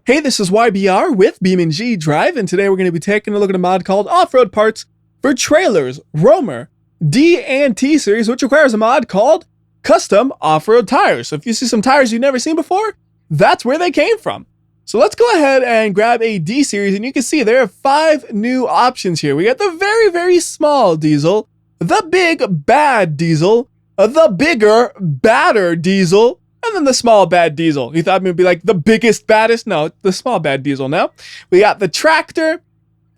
Hey, this is WhyBeAre with BeamNG.drive, and today we're going to be taking a look at a mod called Off-Road Parts for Trailers, Roamer, D and T series, which requires a mod called Custom Off-Road Tires. So if you see some tires you've never seen before, that's where they came from. So let's go ahead and grab a D series, and you can see there are 5 new options here. We got the very, very small diesel, the big bad diesel, the bigger, badder diesel, and then the small bad diesel. You thought it would be like the biggest, baddest? No, the small bad diesel now. We got the tractor,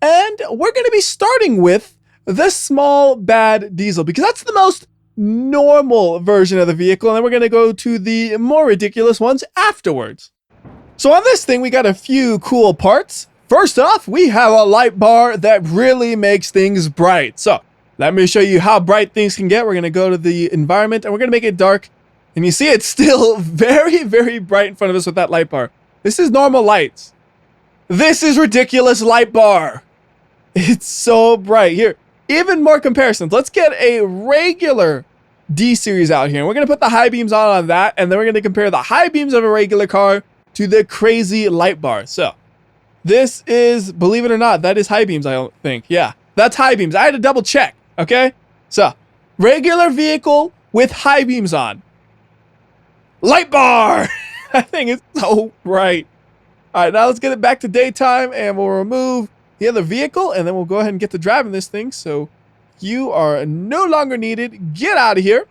and we're going to be starting with the small bad diesel because that's the most normal version of the vehicle, and then we're going to go to the more ridiculous ones afterwards. So on this thing, we got a few cool parts. First off, we have a light bar that really makes things bright. So let me show you how bright things can get. We're going to go to the environment, and we're going to make it dark. And you see it's still very, very bright in front of us with that light bar. This is normal lights. This is ridiculous light bar. It's so bright. Here, even more comparisons. Let's get a regular D series out here. And we're going to put the high beams on that. And then we're going to compare the high beams of a regular car to the crazy light bar. So this is, believe it or not, that is high beams, I don't think. Yeah, that's high beams. I had to double check. Okay. So regular vehicle with high beams on. Light bar! That thing is so bright. All right, now let's get it back to daytime, and we'll remove the other vehicle, and then we'll go ahead and get to driving this thing. So you are no longer needed. Get out of here.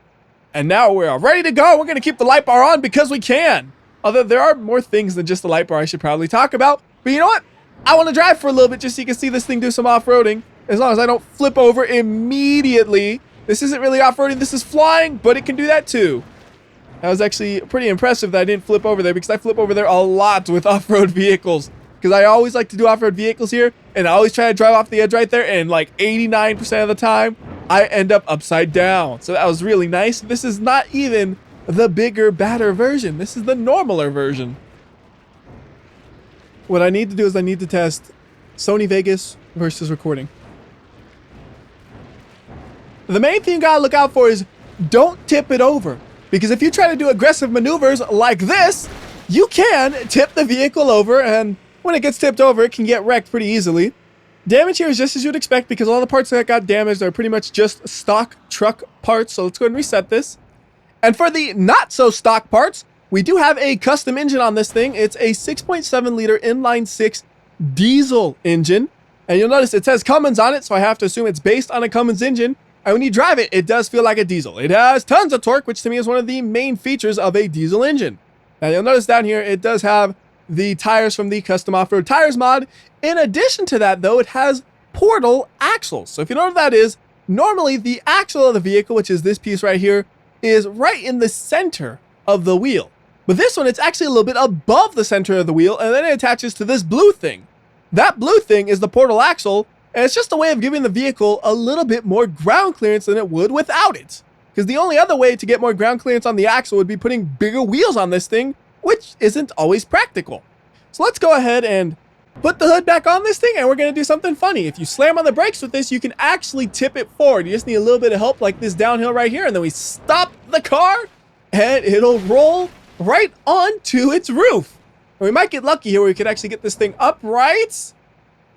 And now we're ready to go. We're going to keep the light bar on because we can. Although there are more things than just the light bar I should probably talk about. But you know what? I want to drive for a little bit just so you can see this thing do some off-roading. As long as I don't flip over immediately. This isn't really off-roading. This is flying, but it can do that too. That was actually pretty impressive that I didn't flip over there because I flip over there a lot with off-road vehicles. Because I always like to do off-road vehicles here, and I always try to drive off the edge right there, and like 89% of the time, I end up upside down. So that was really nice. This is not even the bigger, badder version. This is the normaler version. What I need to do is I need to test Sony Vegas versus recording. The main thing you gotta look out for is don't tip it over. Because if you try to do aggressive maneuvers like this, you can tip the vehicle over, and when it gets tipped over, it can get wrecked pretty easily. Damage here is just as you'd expect because all the parts that got damaged are pretty much just stock truck parts. So let's go ahead and reset this. And for the not so stock parts, we do have a custom engine on this thing. It's a 6.7 liter inline 6 diesel engine. And you'll notice it says Cummins on it, so I have to assume it's based on a Cummins engine. And when you drive it, it does feel like a diesel. It has tons of torque, which to me is one of the main features of a diesel engine. Now you'll notice down here, it does have the tires from the Custom Off-Road Tires mod. In addition to that, though, it has portal axles. So if you know what that is, normally the axle of the vehicle, which is this piece right here, is right in the center of the wheel. But this one, it's actually a little bit above the center of the wheel, and then it attaches to this blue thing. That blue thing is the portal axle. And it's just a way of giving the vehicle a little bit more ground clearance than it would without it. Because the only other way to get more ground clearance on the axle would be putting bigger wheels on this thing, which isn't always practical. So let's go ahead and put the hood back on this thing, and we're going to do something funny. If you slam on the brakes with this, you can actually tip it forward. You just need a little bit of help like this downhill right here, and then we stop the car, and it'll roll right onto its roof. And we might get lucky here where we could actually get this thing upright.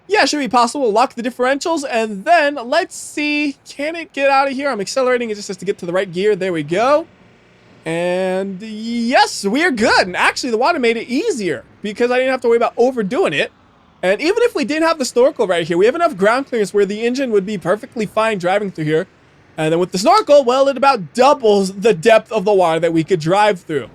Yeah, it should be possible. We'll lock the differentials, and then let's see. Can it get out of here? I'm accelerating. It just has to get to the right gear. There we go. And yes, we are good. And actually, the water made it easier because I didn't have to worry about overdoing it. And even if we didn't have the snorkel right here, we have enough ground clearance where the engine would be perfectly fine driving through here. And then with the snorkel, well, it about doubles the depth of the water that we could drive through.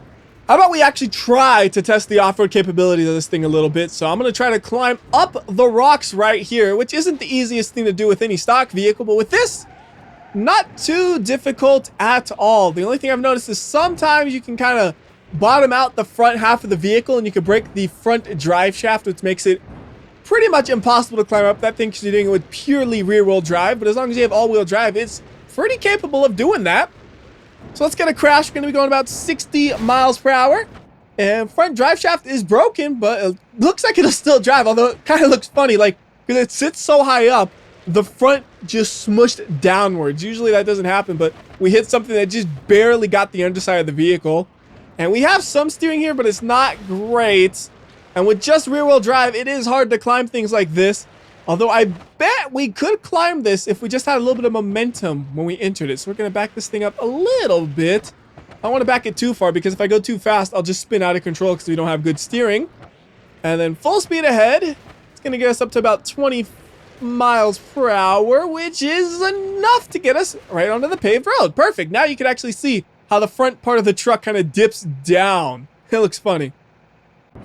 How about we actually try to test the off-road capabilities of this thing a little bit? So I'm going to try to climb up the rocks right here, which isn't the easiest thing to do with any stock vehicle, but with this, not too difficult at all. The only thing I've noticed is sometimes you can kind of bottom out the front half of the vehicle and you can break the front drive shaft, which makes it pretty much impossible to climb up that thing because you're doing it with purely rear-wheel drive. But as long as you have all-wheel drive, it's pretty capable of doing that. So let's get a crash. We're going to be going about 60 miles per hour. And front drive shaft is broken, but it looks like it'll still drive. Although it kind of looks funny, like, because it sits so high up, the front just smushed downwards. Usually that doesn't happen, but we hit something that just barely got the underside of the vehicle. And we have some steering here, but it's not great. And with just rear-wheel drive, it is hard to climb things like this. Although I bet we could climb this if we just had a little bit of momentum when we entered it. So we're going to back this thing up a little bit. I don't want to back it too far because if I go too fast, I'll just spin out of control because we don't have good steering. And then full speed ahead. It's going to get us up to about 20 miles per hour, which is enough to get us right onto the paved road. Perfect. Now you can actually see how the front part of the truck kind of dips down. It looks funny.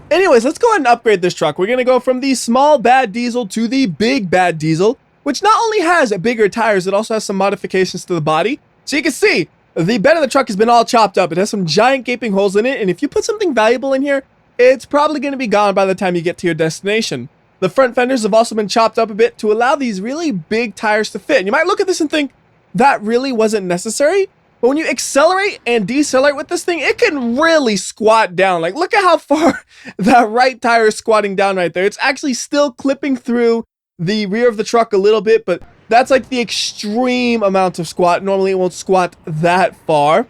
Anyways, let's go ahead and upgrade this truck. We're going to go from the small bad diesel to the big bad diesel, which not only has bigger tires, it also has some modifications to the body. So you can see the bed of the truck has been all chopped up. It has some giant gaping holes in it. And if you put something valuable in here, it's probably going to be gone by the time you get to your destination. The front fenders have also been chopped up a bit to allow these really big tires to fit. And you might look at this and think that really wasn't necessary. But when you accelerate and decelerate with this thing, it can really squat down. Like, look at how far that right tire is squatting down right there. It's actually still clipping through the rear of the truck a little bit, but that's like the extreme amount of squat. Normally, it won't squat that far.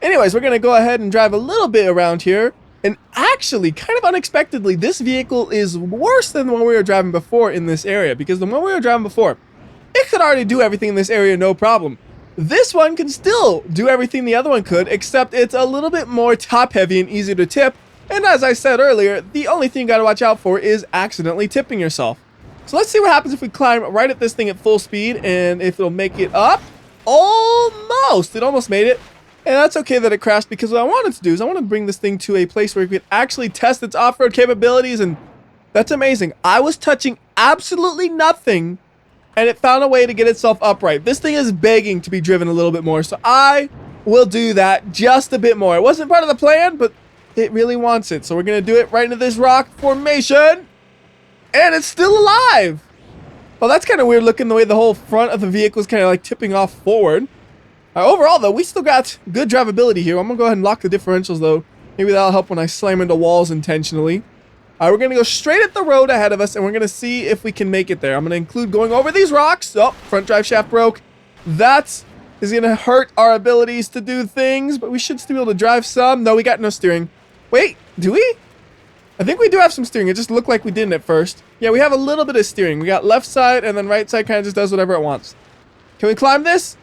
Anyways, we're going to go ahead and drive a little bit around here. And actually, kind of unexpectedly, this vehicle is worse than the one we were driving before in this area. Because the one we were driving before, it could already do everything in this area, no problem. This one can still do everything the other one could, except it's a little bit more top-heavy and easier to tip. And as I said earlier, the only thing you got to watch out for is accidentally tipping yourself. So let's see what happens if we climb right at this thing at full speed and if it'll make it up. Almost! It almost made it. And that's okay that it crashed because what I wanted to do is I want to bring this thing to a place where we could actually test its off-road capabilities, and that's amazing. I was touching absolutely nothing and it found a way to get itself upright. This thing is begging to be driven a little bit more, so I will do that just a bit more. It wasn't part of the plan, but it really wants it. So we're going to do it right into this rock formation. And it's still alive. Well, that's kind of weird looking the way the whole front of the vehicle is kind of like tipping off forward. Overall, though, we still got good drivability here. I'm going to go ahead and lock the differentials, though. Maybe that'll help when I slam into walls intentionally. We're going to go straight at the road ahead of us, and we're going to see if we can make it there. I'm going to include going over these rocks. Oh, front drive shaft broke. That is going to hurt our abilities to do things, but we should still be able to drive some. No, we got no steering. Wait, do we? I think we do have some steering. It just looked like we didn't at first. Yeah, we have a little bit of steering. We got left side, and then right side kind of just does whatever it wants. Can we climb this?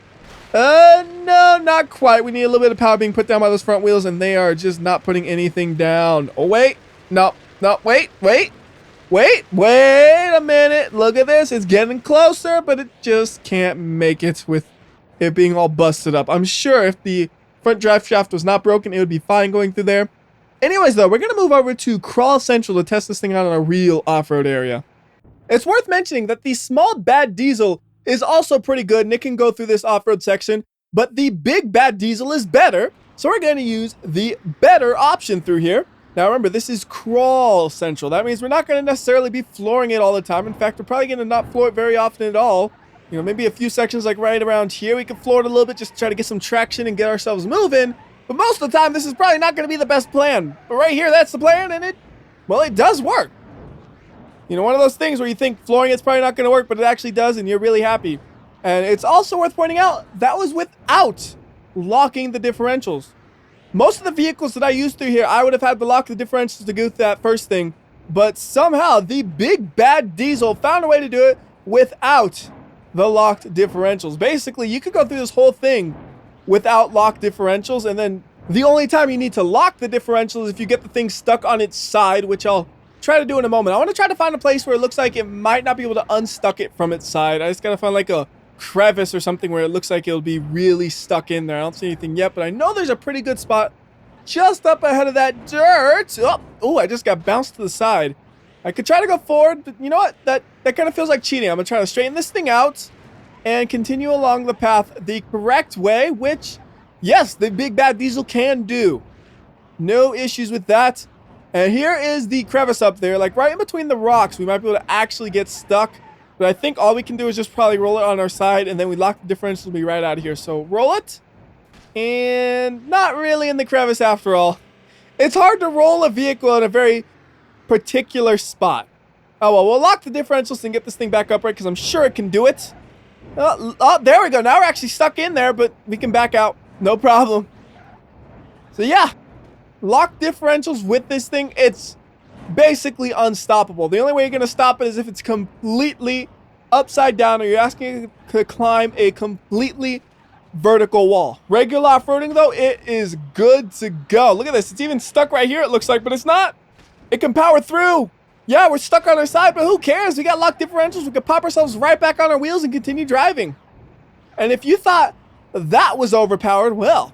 No, not quite. We need a little bit of power being put down by those front wheels, and they are just not putting anything down. Oh, wait. No, wait a minute. Look at this. It's getting closer, but it just can't make it with it being all busted up. I'm sure if the front drive shaft was not broken, it would be fine going through there. Anyways, though, we're going to move over to Crawl Central to test this thing out in a real off-road area. It's worth mentioning that the small bad diesel is also pretty good, and it can go through this off-road section, but the big bad diesel is better, so we're going to use the better option through here. Now remember, this is Crawl Central. That means we're not going to necessarily be flooring it all the time. In fact, we're probably going to not floor it very often at all. You know, maybe a few sections like right around here, we can floor it a little bit just to try to get some traction and get ourselves moving. But most of the time, this is probably not going to be the best plan. But right here, that's the plan, and it does work. You know, one of those things where you think flooring it's probably not going to work, but it actually does, and you're really happy. And it's also worth pointing out, that was without locking the differentials. Most of the vehicles that I used through here, I would have had to lock the differentials to go through that first thing. But somehow, the big bad diesel found a way to do it without the locked differentials. Basically, you could go through this whole thing without locked differentials, and then the only time you need to lock the differential is if you get the thing stuck on its side, which I'll try to do in a moment. I want to try to find a place where it looks like it might not be able to unstuck it from its side. I just gotta find like a crevice or something where it looks like it'll be really stuck in there. I don't see anything yet, but I know there's a pretty good spot just up ahead of that dirt. Oh, I just got bounced to the side. I could try to go forward, but you know what? That kind of feels like cheating. I'm gonna try to straighten this thing out and continue along the path the correct way, which, yes, the big bad diesel can do. No issues with that. And here is the crevice up there, like right in between the rocks. We might be able to actually get stuck, but I think all we can do is just probably roll it on our side, and then we lock the differential and be right out of here. So roll it, and not really in the crevice after all. It's hard to roll a vehicle at a very particular spot. Oh well, we'll lock the differentials and get this thing back upright because I'm sure it can do it. Oh, there we go. Now we're actually stuck in there, but we can back out. No problem. So yeah, lock differentials with this thing. It's basically unstoppable. The only way you're going to stop it is if it's completely upside down or you're asking it to climb a completely vertical wall. Regular off-roading, though, it is good to go. Look at this. It's even stuck right here, it looks like, but it's not. It can power through. Yeah, we're stuck on our side, but who cares? We got locked differentials. We can pop ourselves right back on our wheels and continue driving. And if you thought that was overpowered, well,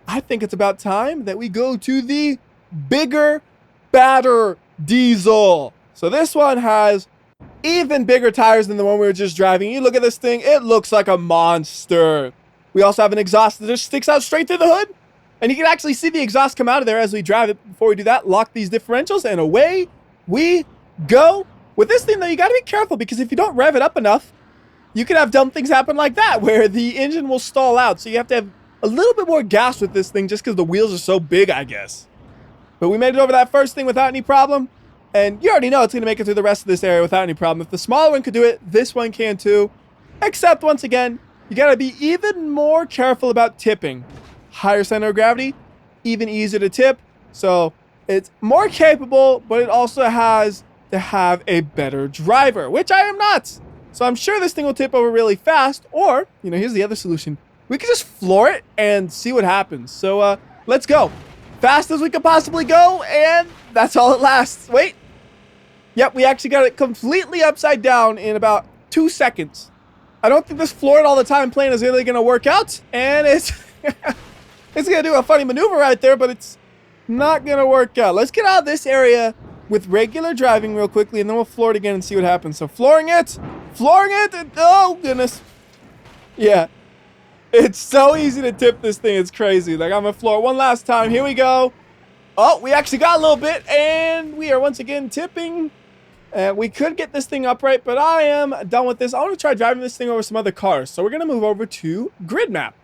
I think it's about time that we go to the bigger, badder diesel. So this one has even bigger tires than the one we were just driving. You look at this thing, it looks like a monster. We also have an exhaust that just sticks out straight through the hood. And you can actually see the exhaust come out of there as we drive it. Before we do that, lock these differentials and away we go. With this thing though, you gotta be careful because if you don't rev it up enough, you can have dumb things happen like that where the engine will stall out. So you have to have a little bit more gas with this thing just because the wheels are so big, I guess. But we made it over that first thing without any problem. And you already know it's going to make it through the rest of this area without any problem. If the smaller one could do it, this one can too. Except, once again, you got to be even more careful about tipping. Higher center of gravity, even easier to tip. So it's more capable, but it also has to have a better driver, which I am not. So I'm sure this thing will tip over really fast. Or, you know, here's the other solution. We could just floor it and see what happens. So let's go. Fast as we could possibly go, and that's all it lasts. Wait. Yep, we actually got it completely upside down in about 2 seconds. I don't think this floor it all the time plane is really going to work out, and it's it's going to do a funny maneuver right there, but it's not going to work out. Let's get out of this area with regular driving real quickly, and then we'll floor it again and see what happens. So flooring it, and oh goodness. Yeah. It's so easy to tip this thing. It's crazy. Like, I'm gonna floor it one last time. Here we go. Oh, we actually got a little bit, and we are once again tipping. We could get this thing upright, but I am done with this. I want to try driving this thing over some other cars. So we're gonna move over to grid map.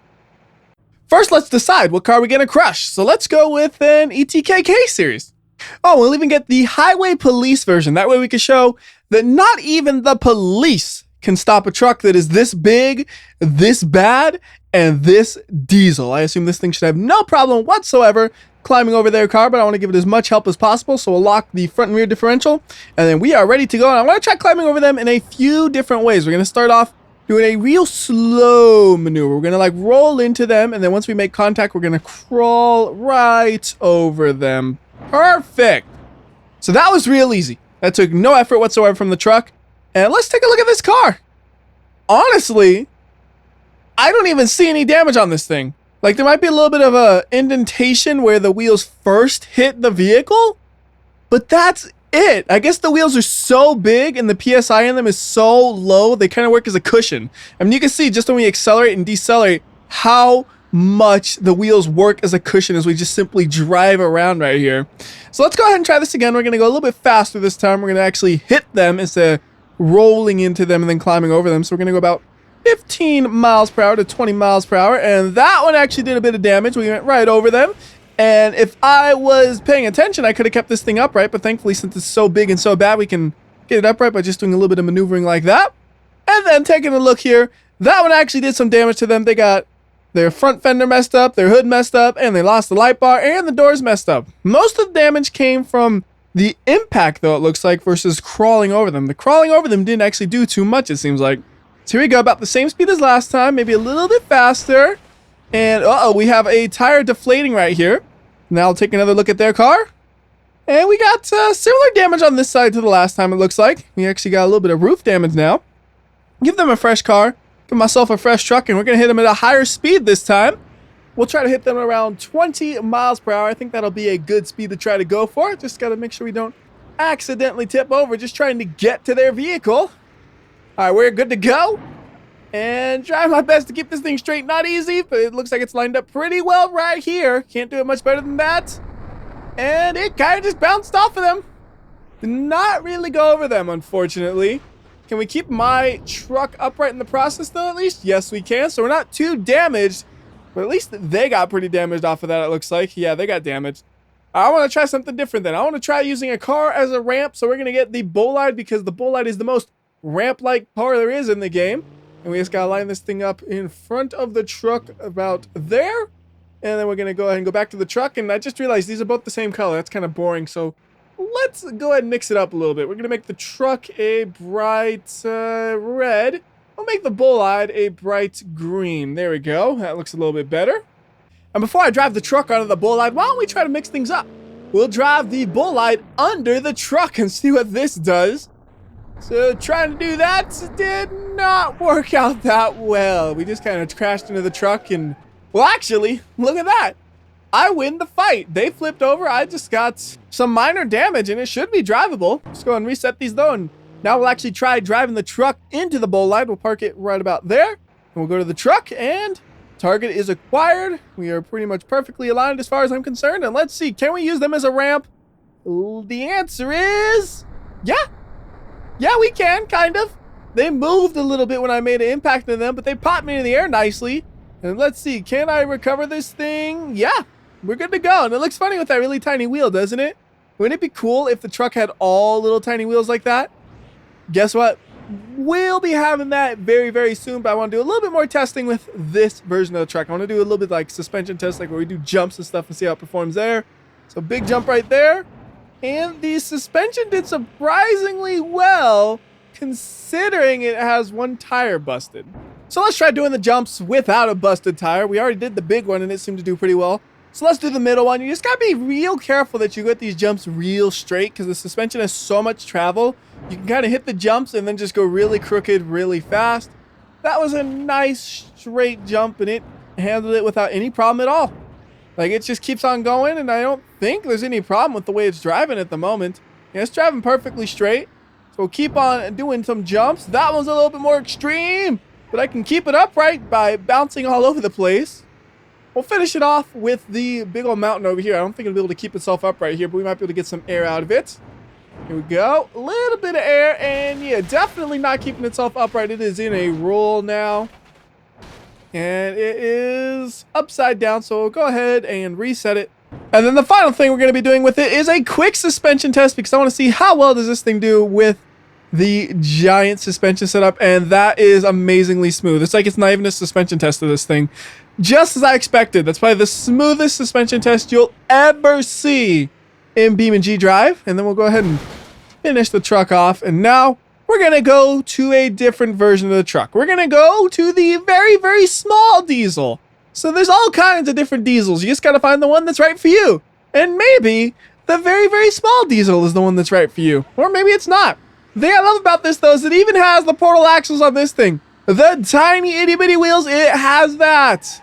First, let's decide what car we're gonna crush. So let's go with an ETKK series. Oh, we'll even get the highway police version. That way we can show that not even the police can stop a truck that is this big, this bad, and this diesel. I assume this thing should have no problem whatsoever climbing over their car, but I want to give it as much help as possible. So we'll lock the front and rear differential, and then we are ready to go. And I want to try climbing over them in a few different ways. We're going to start off doing a real slow maneuver. We're going to like roll into them, and then once we make contact, we're going to crawl right over them. Perfect. So that was real easy. That took no effort whatsoever from the truck. And let's take a look at this car. Honestly, I don't even see any damage on this thing. Like, there might be a little bit of a indentation where the wheels first hit the vehicle, but that's it. I guess the wheels are so big and the PSI in them is so low, they kind of work as a cushion. I mean, you can see just when we accelerate and decelerate how much the wheels work as a cushion as we just simply drive around right here. So let's go ahead and try this again. We're going to go a little bit faster this time. We're going to actually hit them instead of rolling into them and then climbing over them. So we're going to go about 15 miles per hour to 20 miles per hour. And that one actually did a bit of damage. We went right over them. And if I was paying attention, I could have kept this thing upright. But thankfully, since it's so big and so bad, we can get it upright by just doing a little bit of maneuvering like that. And then taking a look here, that one actually did some damage to them. They got their front fender messed up, their hood messed up, and they lost the light bar, and the doors messed up. Most of the damage came from the impact, though, it looks like, versus crawling over them. The crawling over them didn't actually do too much, it seems like. So here we go, about the same speed as last time, maybe a little bit faster. And, uh-oh, we have a tire deflating right here. Now I'll take another look at their car. And we got similar damage on this side to the last time, it looks like. We actually got a little bit of roof damage now. Give them a fresh car. Give myself a fresh truck, and we're going to hit them at a higher speed this time. We'll try to hit them around 20 miles per hour. I think that'll be a good speed to try to go for. Just got to make sure we don't accidentally tip over, just trying to get to their vehicle. All right, we're good to go. And try my best to keep this thing straight. Not easy, but it looks like it's lined up pretty well right here. Can't do it much better than that. And it kind of just bounced off of them. Did not really go over them, unfortunately. Can we keep my truck upright in the process, though, at least? Yes, we can. So we're not too damaged. But at least they got pretty damaged off of that, it looks like. Yeah, they got damaged. I want to try something different then. I want to try using a car as a ramp. So we're going to get the Bolide because the Bolide is the most ramp-like car there is in the game. And we just got to line this thing up in front of the truck about there. And then we're going to go ahead and go back to the truck. And I just realized these are both the same color. That's kind of boring. So let's go ahead and mix it up a little bit. We're going to make the truck a bright red. We'll make the bolide a bright green. There we go. That looks a little bit better. And before I drive the truck onto the bolide, why don't we try to mix things up? We'll drive the bolide under the truck and see what this does. So trying to do that did not work out that well. We just kind of crashed into the truck and, well, actually, look at that. I win the fight. They flipped over. I just got some minor damage and it should be drivable. Let's go and reset these though. And now we'll actually try driving the truck into the bolide. We'll park it right about there. And we'll go to the truck and target is acquired. We are pretty much perfectly aligned as far as I'm concerned. And let's see, can we use them as a ramp? The answer is yeah. Yeah, we can, kind of. They moved a little bit when I made an impact on them, but they popped me in the air nicely. And let's see, can I recover this thing? Yeah, we're good to go. And it looks funny with that really tiny wheel, doesn't it? Wouldn't it be cool if the truck had all little tiny wheels like that? Guess what? We'll be having that very, very soon, but I want to do a little bit more testing with this version of the truck. I want to do a little bit like suspension tests, like where we do jumps and stuff and see how it performs there. So big jump right there. And the suspension did surprisingly well, considering it has one tire busted. So let's try doing the jumps without a busted tire. We already did the big one and it seemed to do pretty well. So let's do the middle one. You just gotta be real careful that you get these jumps real straight because the suspension has so much travel. You can kind of hit the jumps and then just go really crooked really fast. That was a nice straight jump and it handled it without any problem at all. Like, it just keeps on going, and I don't think there's any problem with the way it's driving at the moment. Yeah, it's driving perfectly straight. So we'll keep on doing some jumps. That one's a little bit more extreme, but I can keep it upright by bouncing all over the place. We'll finish it off with the big old mountain over here. I don't think it'll be able to keep itself upright here, but we might be able to get some air out of it. Here we go. A little bit of air, and yeah, definitely not keeping itself upright. It is in a roll now. And it is upside down, so we'll go ahead and reset it. And then the final thing we're going to be doing with it is a quick suspension test because I want to see how well does this thing do with the giant suspension setup, and that is amazingly smooth. It's like it's not even a suspension test of this thing. Just as I expected. That's probably the smoothest suspension test you'll ever see in BeamNG.drive. And then we'll go ahead and finish the truck off. And now we're going to go to a different version of the truck. We're going to go to the very, very small diesel. So there's all kinds of different diesels. You just got to find the one that's right for you. And maybe the very, very small diesel is the one that's right for you. Or maybe it's not. The thing I love about this, though, is it even has the portal axles on this thing. The tiny itty-bitty wheels, it has that.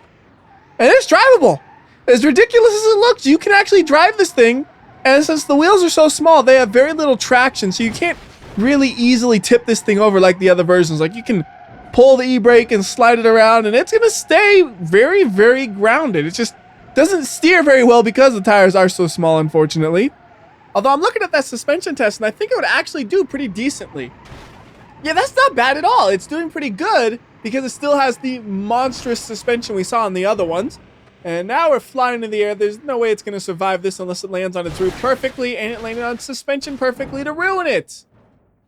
And it's drivable. As ridiculous as it looks, you can actually drive this thing. And since the wheels are so small, they have very little traction. So you can't really easily tip this thing over like the other versions. Like, you can pull the e-brake and slide it around and it's gonna stay very, very grounded. It just doesn't steer very well because the tires are so small, unfortunately. Although I'm looking at that suspension test and I think it would actually do pretty decently. Yeah, that's not bad at all. It's doing pretty good because it still has the monstrous suspension we saw on the other ones. And now we're flying in the air. There's no way it's going to survive this unless it lands on its roof perfectly, and it landed on suspension perfectly to ruin it.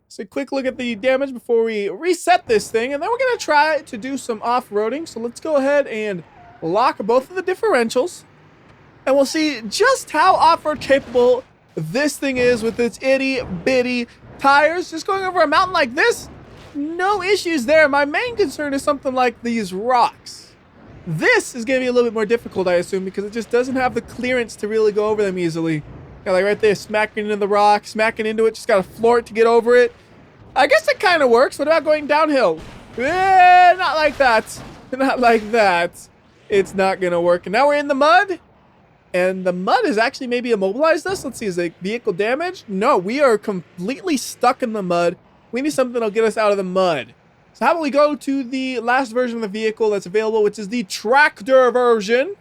So a quick look at the damage before we reset this thing, and then we're going to try to do some off-roading. So let's go ahead and lock both of the differentials, and we'll see just how off-road capable this thing is with its itty-bitty tires. Just going over a mountain like this, no issues there. My main concern is something like these rocks. This is going to be a little bit more difficult, I assume, because it just doesn't have the clearance to really go over them easily. Yeah, like right there, smacking into the rock, smacking into it, just got to floor it to get over it. I guess it kind of works. What about going downhill? Not like that. Not like that. It's not going to work. And now we're in the mud. And the mud has actually maybe immobilized us. Let's see, is the vehicle damaged? No, we are completely stuck in the mud. We need something that'll get us out of the mud. So how about we go to the last version of the vehicle that's available, which is the tractor version.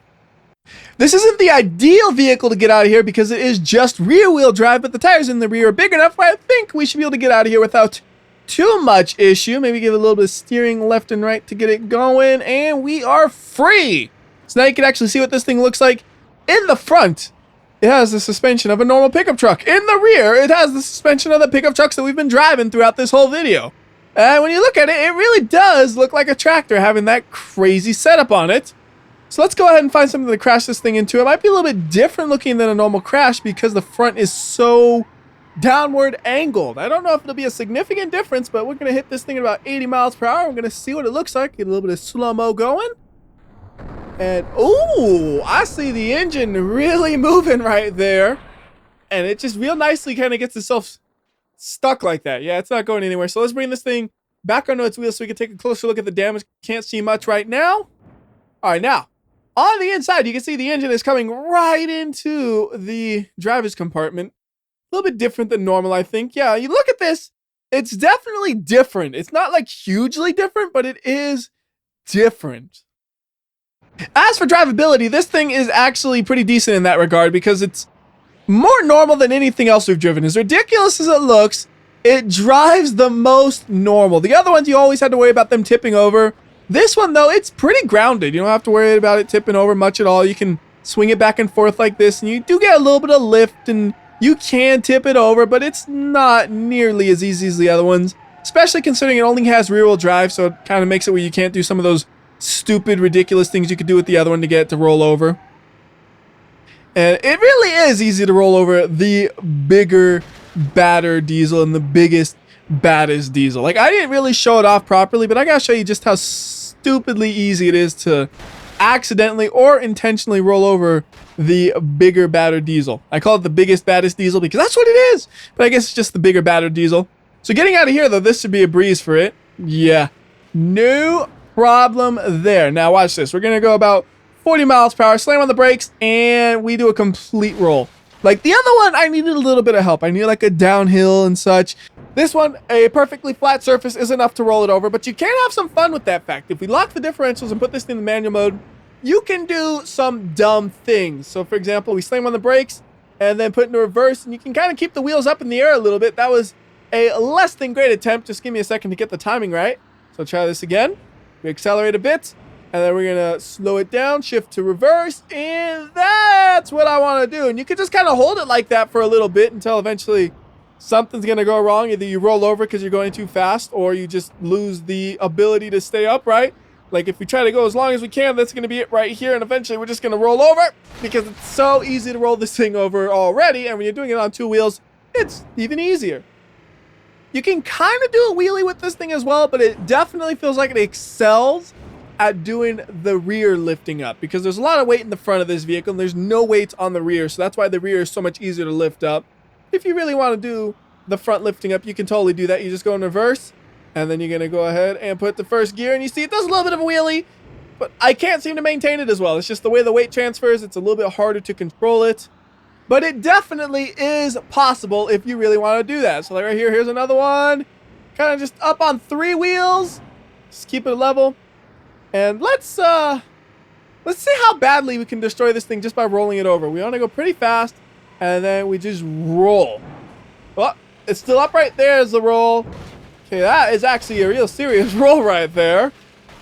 This isn't the ideal vehicle to get out of here because it is just rear-wheel drive, but the tires in the rear are big enough where I think we should be able to get out of here without too much issue. Maybe give it a little bit of steering left and right to get it going, and we are free. So now you can actually see what this thing looks like. In the front, it has the suspension of a normal pickup truck. In the rear, it has the suspension of the pickup trucks that we've been driving throughout this whole video. And when you look at it, it really does look like a tractor having that crazy setup on it. So let's go ahead and find something to crash this thing into. It might be a little bit different looking than a normal crash because the front is so downward angled. I don't know if it'll be a significant difference, but we're going to hit this thing at about 80 miles per hour. We're going to see what it looks like. Get a little bit of slow-mo going. And, ooh, I see the engine really moving right there. And it just real nicely kind of gets itself stuck like that. Yeah, it's not going anywhere. So let's bring this thing back onto its wheels so we can take a closer look at the damage. Can't see much right now. All right, now, on the inside, you can see the engine is coming right into the driver's compartment. A little bit different than normal, I think. Yeah, you look at this, it's definitely different. It's not like hugely different, but it is different. As for drivability, this thing is actually pretty decent in that regard because it's more normal than anything else we've driven. As ridiculous as it looks, it drives the most normal. The other ones, you always had to worry about them tipping over. This one, though, it's pretty grounded. You don't have to worry about it tipping over much at all. You can swing it back and forth like this, and you do get a little bit of lift, and you can tip it over, but it's not nearly as easy as the other ones, especially considering it only has rear-wheel drive, so it kind of makes it where you can't do some of those stupid, ridiculous things you could do with the other one to get it to roll over. And it really is easy to roll over the bigger, badder diesel and the biggest, baddest diesel. Like, I didn't really show it off properly, but I gotta show you just how stupidly easy it is to accidentally or intentionally roll over the bigger, badder diesel. I call it the biggest, baddest diesel because that's what it is, but I guess it's just the bigger, badder diesel. So getting out of here, though, this should be a breeze for it. Yeah, no problem there. Now watch this. We're gonna go about 40 miles per hour, slam on the brakes, and we do a complete roll. Like the other one, I needed a little bit of help. I needed like a downhill and such. This one, a perfectly flat surface is enough to roll it over, but you can have some fun with that fact. If we lock the differentials and put this in the manual mode, you can do some dumb things. So for example, we slam on the brakes and then put into reverse, and you can kind of keep the wheels up in the air a little bit. That was a less than great attempt. Just give me a second to get the timing right. So try this again. We accelerate a bit, and then we're gonna slow it down, shift to reverse, and that's what I want to do. And you can just kind of hold it like that for a little bit until eventually something's gonna go wrong. Either you roll over because you're going too fast, or you just lose the ability to stay upright. Like if we try to go as long as we can, that's gonna be it right here, and eventually we're just gonna roll over because it's so easy to roll this thing over already. And when you're doing it on two wheels, it's even easier. You can kind of do a wheelie with this thing as well, but it definitely feels like it excels at doing the rear lifting up because there's a lot of weight in the front of this vehicle and there's no weight on the rear, so that's why the rear is so much easier to lift up. If you really want to do the front lifting up, you can totally do that. You just go in reverse, and then you're going to go ahead and put the first gear, and you see it does a little bit of a wheelie, but I can't seem to maintain it as well. It's just the way the weight transfers. It's a little bit harder to control it, but it definitely is possible if you really want to do that. So like right here, here's another one, kind of just up on three wheels. Just keep it level. And let's see how badly we can destroy this thing just by rolling it over. We want to go pretty fast, and then we just roll. Oh, it's still up right there as the roll. Okay, that is actually a real serious roll right there.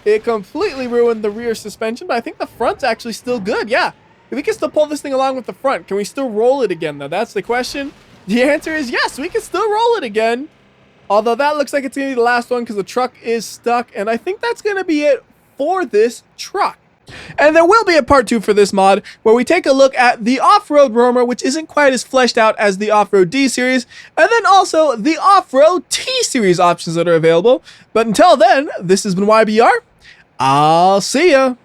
It completely ruined the rear suspension, but I think the front's actually still good. Yeah, if we can still pull this thing along with the front, can we still roll it again, though? That's the question. The answer is yes, we can still roll it again. Although that looks like it's going to be the last one because the truck is stuck, and I think that's going to be it for this truck. And there will be a part 2 for this mod where we take a look at the off-road roamer, which isn't quite as fleshed out as the off-road D-Series, and then also the off-road T-Series options that are available. But until then, this has been WhyBeAre. I'll see ya.